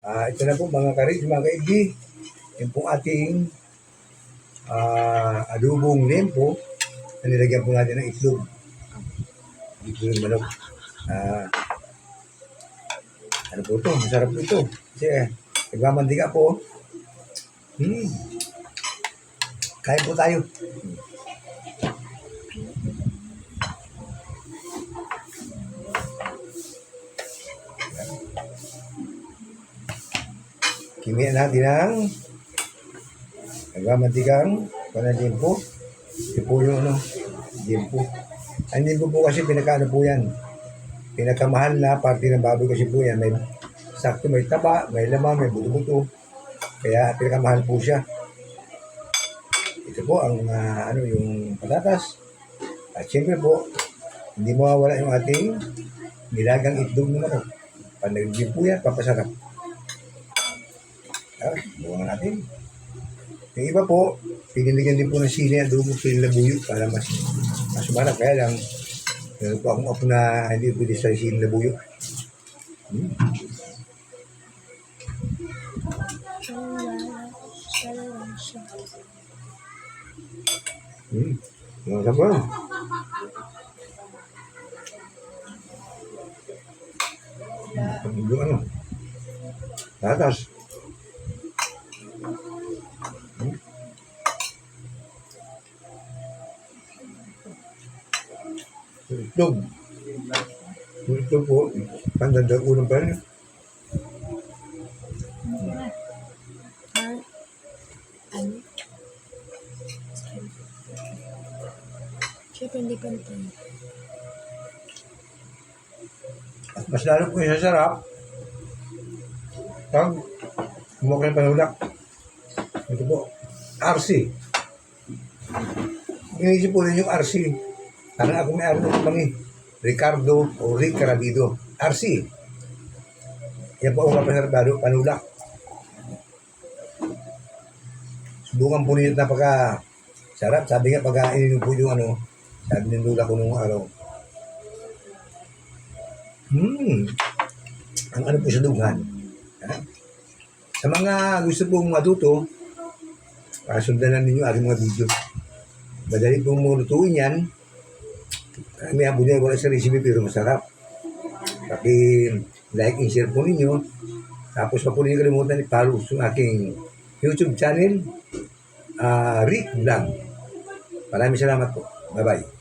Ito na po mga karis, mga kaibdi. Yan po ating adobong lempo na nilagyan po natin ng itlog. Itlog ng manok. Ano po ito? Masarap po ito. Kasi nagmamantika po. Kain po tayo. Kimian natin ang nagmamantikang lempo. Ito po yung lempo. Ang lempo po kasi pinakaano po yan. Pinakamahal na parte ng baboy kasi po yan. May sakto, may taba, may laman, may buto-buto. Kaya pinakamahal po siya. Ito po ang yung patatas. At siyempre po, hindi mawawala yung ating nilagang itlog ng manok. Pag nag-gym po yan, papasarap. Buwan natin. Yung iba po, piniligan din po ng sili at dugo sili na buyo para mas umarap. Kaya lang, meron po akong apo na hindi pwede sa sili na buyo. Yung sabon. Yung tatas. Itlog. Itlog po. Pandagdag ulang pa rin. Siyempre hindi pantay. At mas lalo po yung sasarap pag kumukha ng panulak. Ito po. RC. Inisip po rin yung RC. Parang ako may araw ng Ricardo o Rick Carabido. RC. Yan po ang kapasarap panulak. Subukan po ninyo napaka sarap. Sabi nga pag ininom po yung sabi ng lula ko nung araw. Ang po sa dugan. Sa mga gusto pong matuto, sundan ninyo aking mga video. Madali pong lutuin yan. May habo niya wala sa recipe pero masarap. Like and share po ninyo. Tapos pa po ninyo kalimutan i-follow sa aking YouTube channel, Rick Vlog. Maraming salamat po. Bye-bye.